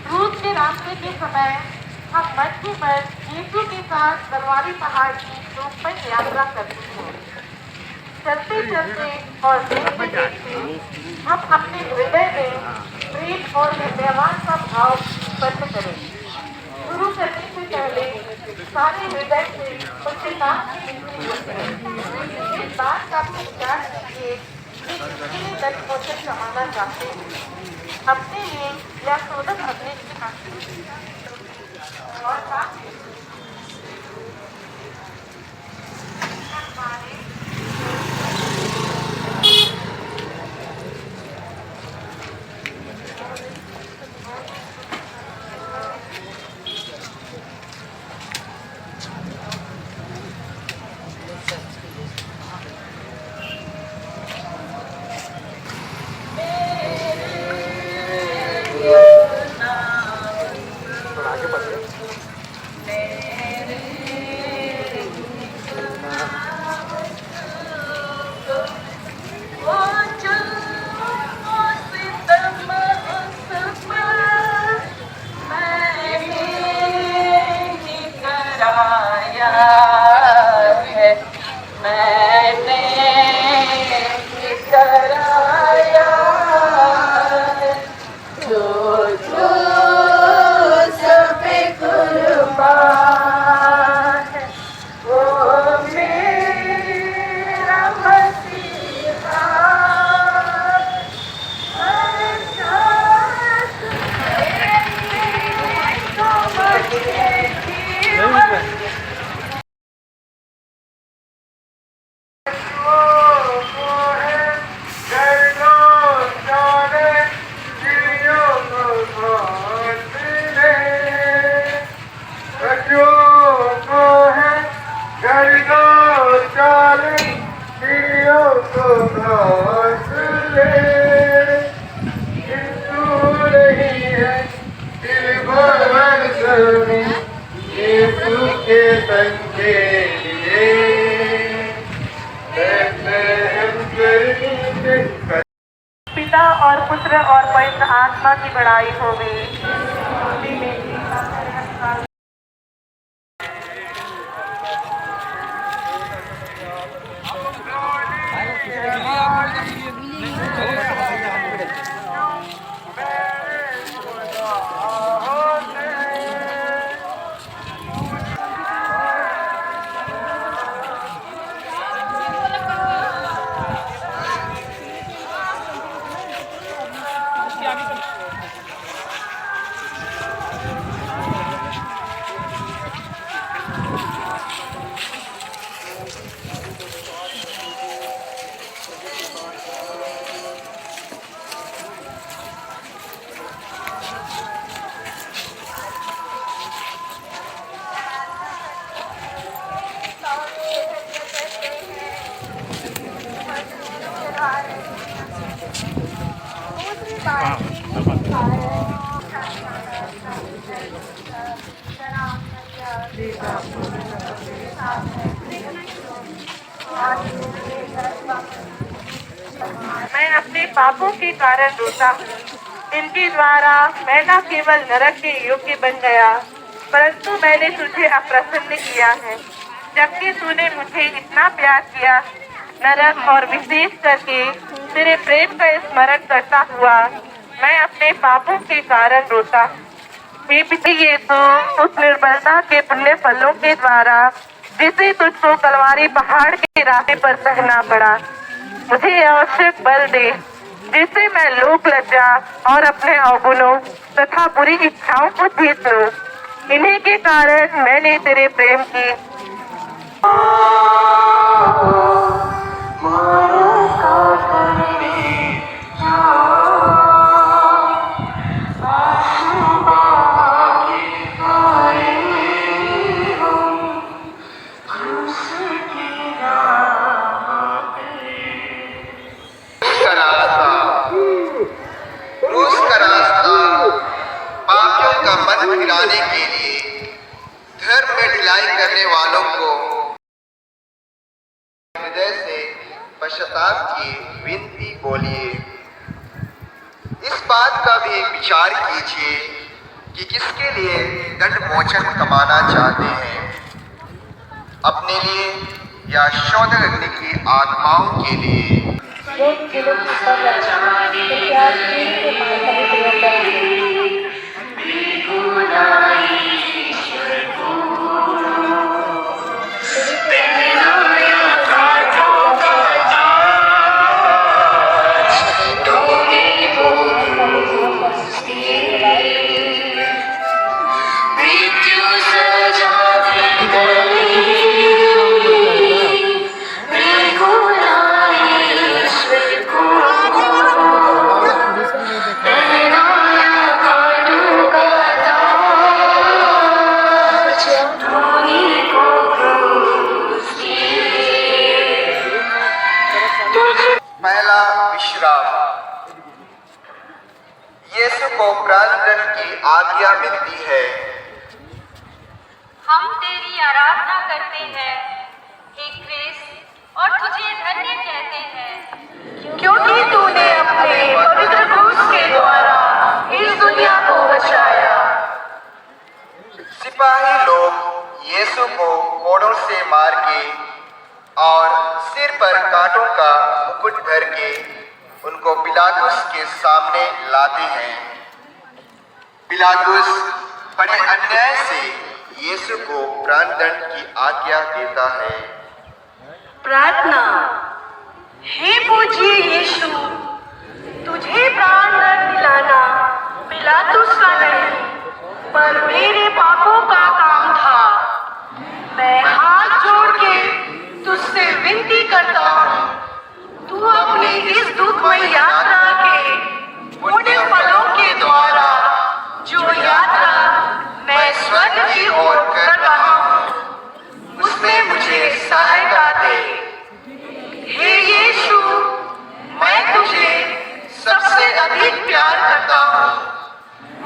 Cruise के रास्ते के समय हम मध्य पर यीशु के साथ तलवारी पहाड़ की चोट पर यात्रा करते हैं। चलते चलते और देखते देखते हम अपने हृदय में प्रेम और धन्यवाद का भाव उत्पन्न करें। शुरू करने से पहले सारे हृदय से पश्चाताप की विनती करें। इस बात का विचार कीजिए कि किसके लिए दंड मोचन कमाना चाहते हैं, अपने लिए या स्वतः अपने लिए। और साथ ही हमारे पिता और पुत्र और पवित्र आत्मा की बड़ाई होगी। मैं अपने पापों के कारण रोता हूँ। इनके द्वारा मैं न केवल नरक के योग्य बन गया, परंतु मैंने तुझे अप्रसन्न किया है। जबकि तूने मुझे इतना प्यार किया, नरक और विशेष करके तेरे प्रेम का स्मरण करता हुआ मैं अपने पापों के कारण रोता हूँ। हे पिता यीशु, उस निर्बलता के पुण्य फलों के द्वारा जिसे तुझको कलवारी पहाड़ के रास्ते पर सहना पड़ा, मुझे आवश्यक बल दे, जिससे मैं लोक लज्जा और अपने अवगुणों तथा बुरी इच्छाओं को जीत लूं। इन्हीं के कारण मैंने तेरे प्रेम की फिराने के लिए धर्म में ढिलाई करने वालों को हृदय से पश्चाताप की विनती बोलिए। बात का भी विचार कीजिए कि किसके लिए दंड मोचन कमाना चाहते हैं, अपने लिए या शोधन करने की आत्माओं के लिए। पहला विश्राम। यीशु को प्रार्थना की आज्ञा मिलती है। हम तेरी आराधना करते हैं हे क्रिस्त और तुझे धन्य कहते हैं क्योंकि तूने अपने पवित्र क्रूस के द्वारा इस दुनिया को बचाया। सिपाही लोग यीशु को कोड़ों से मार के और सिर पर कांटों का मुकुट धर के उनको पिलातुस के सामने लाते हैं। पिलातुस बड़े अन्याय से यीशु को प्राणदंड की आज्ञा देता है। प्रार्थना। हे पूज्य यीशु, तुझे प्राणदंड दिलाना पिलातुस का नहीं पर मेरे पापों का काम था। मैं हाथ जोड़ के तुझसे विनती करता हूँ, तू अपनी इस दुखमय यात्रा के पुण्य फलों के द्वारा जो यात्रा मैं स्वर्ग की ओर कर रहा हूँ उसमें मुझे सहायता दे। हे यीशु, मैं तुझे सबसे अधिक प्यार करता हूँ।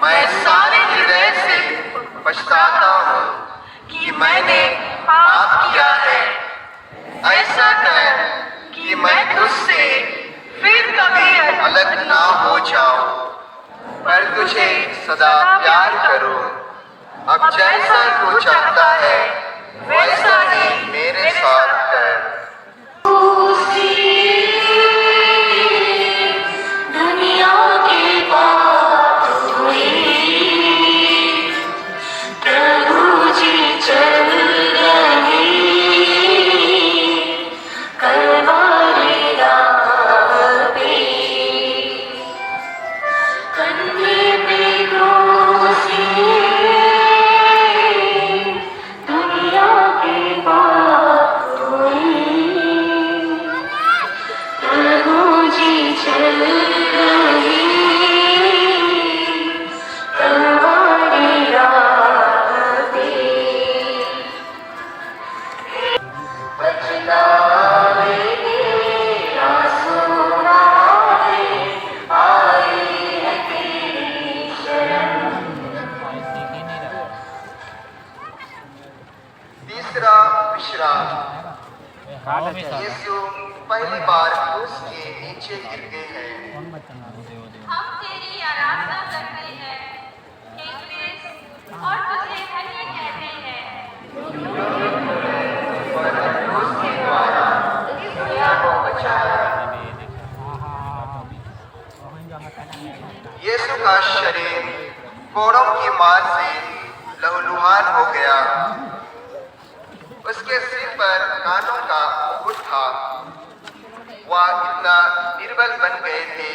मैं सारे हृदय से पछताता हूँ कि मैंने पाप किया है। ऐसा कर कि मैं तुझसे फिर कभी अलग ना हो जाऊं, पर तुझे सदा प्यार करूं। अब जैसा तू चाहता है वैसा ही मेरे साथ कर। दुनिया की बात हुई प्रभु जी चल रही कलवारी राह पे कंधे पे क्रूस दुनिया की बात हुई प्रभु जी चल रही कलवारी राह पे पछतावे तेरा सुनावे आई है तेरी शरण। तीसरा विश्राम। यीशु पहली बार क्रूस के नीचे गिरते हैं। हम तेरी आराधना करते हैं हे क्रिस्त और तुझे धन्य कहते हैं क्रूस के द्वारा इस दुनिया को बचाया। यीशु का शरीर कोड़ों की मार से लहूलुहान हो गया। उसके सिर पर कांटों का मुकुट था। वह इतना निर्बल बन गए थे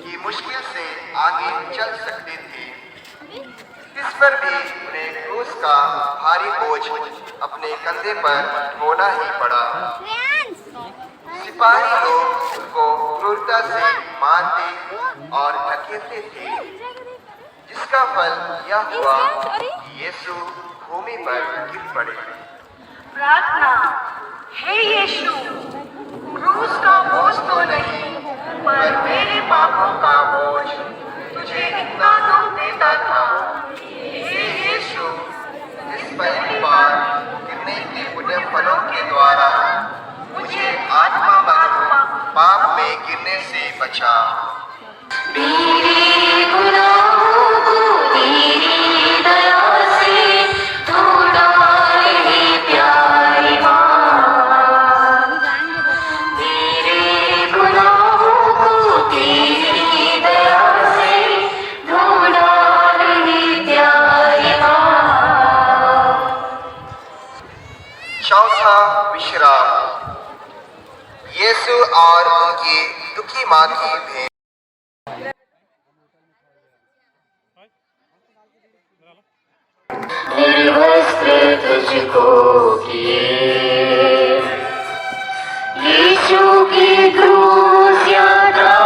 कि मुश्किल से आगे चल सकते थे। इस पर भी उन्हें क्रूस का भारी बोझ अपने कंधे पर ढोना ही पड़ा। सिपाही लोग उनको क्रूरता से मारते और धकेलते थे, जिसका फल यह हुआ कि यीशु भूमि पर गिर पड़े। प्रार्थना। हे यीशु, क्रूस का बोझ तो नहीं पर मेरे पापों का बोझ तुझे इतना दुख देता था। हे यीशु, इस पहली बार गिरने के पुण्य फलों के द्वारा मुझे आत्मा पाप में गिरने से बचा। मेरी आखी भेंट निर्वस्त्र तुझको किए, यीशु की क्रूस यात्रा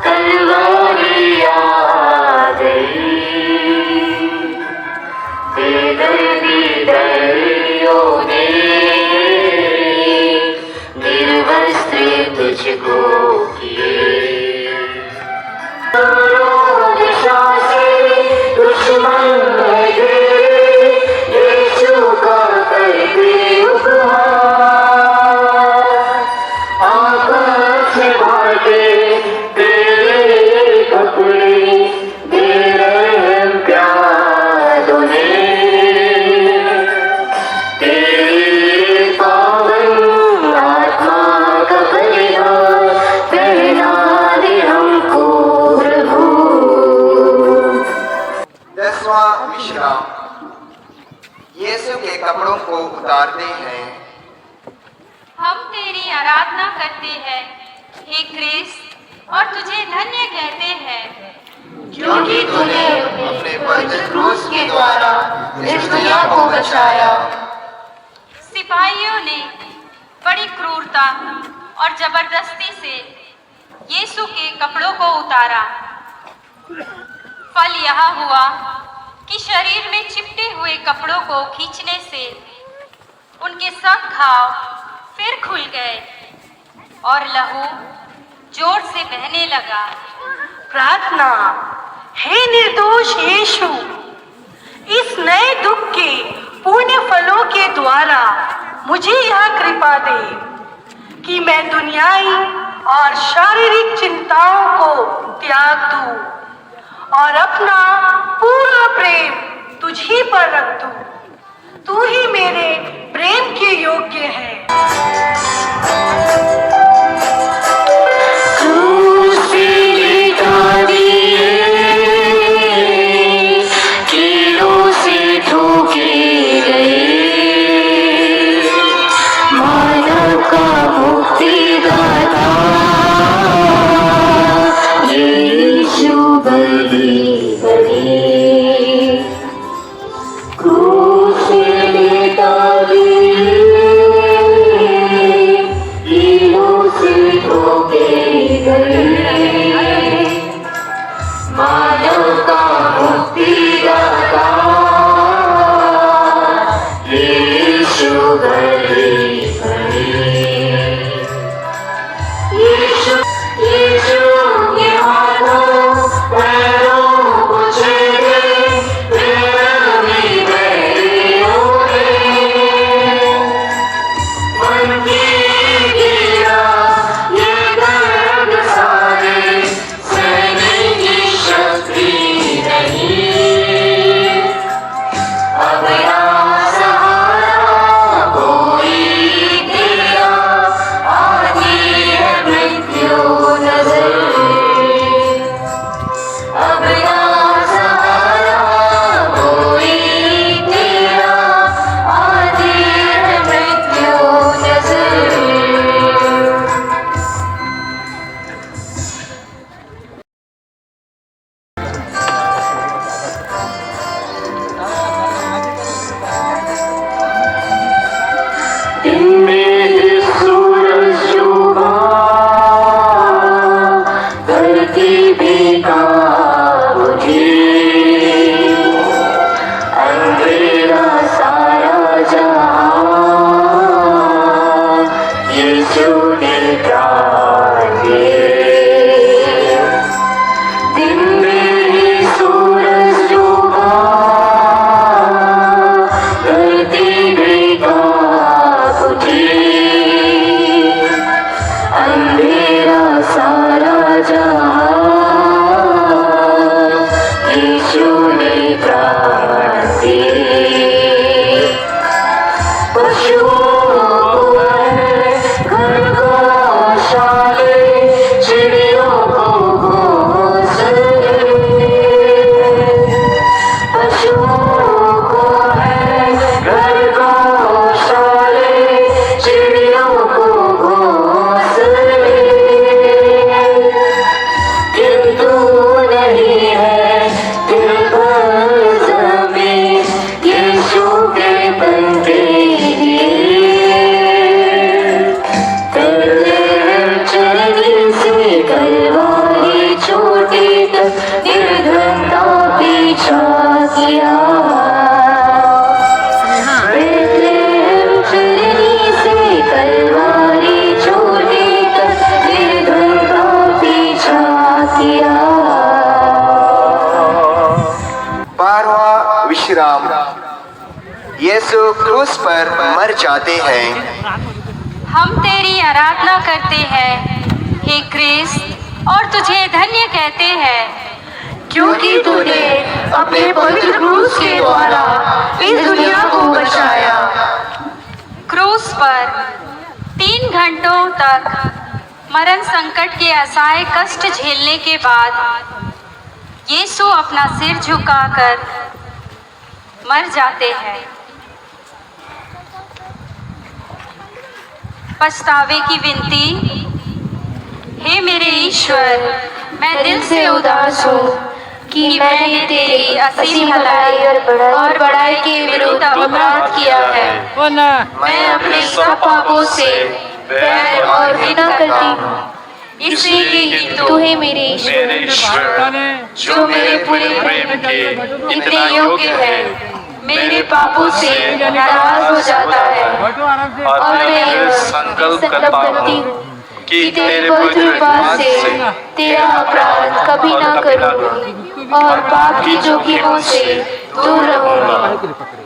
कलवरी आ गई, बेदर्दी दरियों ने निर्वस्त्र तुझको किए। दिशा से दुश्मन लगे, यीशु का करके उपहार, आकाश से भागे तेरे कपड़े, दे रहे हैं प्यारों ने, तेरी पावन आत्मा का परिहार पहना दे हमको प्रभु। 10वां विश्राम। यीशु के कपड़ों को उतारते हैं। हम तेरी आराधना करते हैं हे क्रिस्त और तुझे धन्य कहते हैं, क्योंकि तूने अपने पवित्र क्रूस के द्वारा इस दुनिया को बचाया। सिपाहियों ने बड़ी क्रूरता और जबरदस्ती से यीशु के कपड़ों को उतारा। फल यह हुआ कि शरीर में चिपटे हुए कपड़ों को खींचने से उनके सब घाव फिर खुल गए और लहू जोर से बहने लगा। प्रार्थना। हे निर्दोष यीशु, इस नए दुख के पुण्य फलों के द्वारा मुझे यह कृपा दे कि मैं दुनियाई और शारीरिक चिंताओं को त्याग दूं और अपना पूरा प्रेम तुझी पर रख दूं। तू ही मेरे प्रेम के योग्य है। क्रूस पे लिटा दिए, कीलों से ठोके गए, मानव का मुक्तिदाता यीशु बलि बने। क्रूस पे लिटा दिए, कीलों से ठोके गए, मानव का मुक्तिदाता यीशु बलि बने। यीशु यीशु के हाथों पैरों को छेड़े, बेरहमी बैरियों ने, मन की गिरा ये दर्द सारे, सहने की शक्ति नहीं। अब यहाँ सहारा कोई तेरा, आती है मृत्यु नजर। अब यहाँ सहारा कोई तेरा, आती है मृत्यु नजर। दिन में सूरज डूबा, धरती भी कांप उठी, अंधेरा सारा जहां यीशु ने प्राण दिए। दिन में ही सूरज डूबा, धरती भी कांप उठी, अंधेरा सारा जहां यीशु ने प्राण दिए। पशुओं को है घर गौशाले, चिड़ियों को घोंसले, पशुओं को है घर गौशाले, चिड़ियों को घोंसले, यीशु क्रूस पर मर जाते हैं। हम तेरी आराधना करते हैं हे क्रिस्त और तुझे धन्य कहते हैं क्योंकि तूने अपने पवित्र क्रूस के द्वारा इस दुनिया को बचाया। क्रूस पर 3 घंटों तक मरण संकट के असहाय कष्ट झेलने के बाद यीशु अपना सिर झुकाकर मर जाते हैं। पछतावे की विनती। हे मेरे ईश्वर, मैं दिल से उदास हूँ कि मैंने तेरी असीम भलाई और बड़ाई के विरुद्ध अपराध किया है। मैं अपने सब पापों से बैर और घृणा करती हूँ। इसलिए ही तू है मेरे ईश्वर, जो मेरे पूरे प्रेम के इतने योग्य है, मेरे पापों से नाराज हो जाता है और मैं यह संकल्प करती हूँ कि तेरे पवित्र पास से तेरा अपराध कभी ना करूँगी और पाप की जोखिमों से दूर रहूँगी।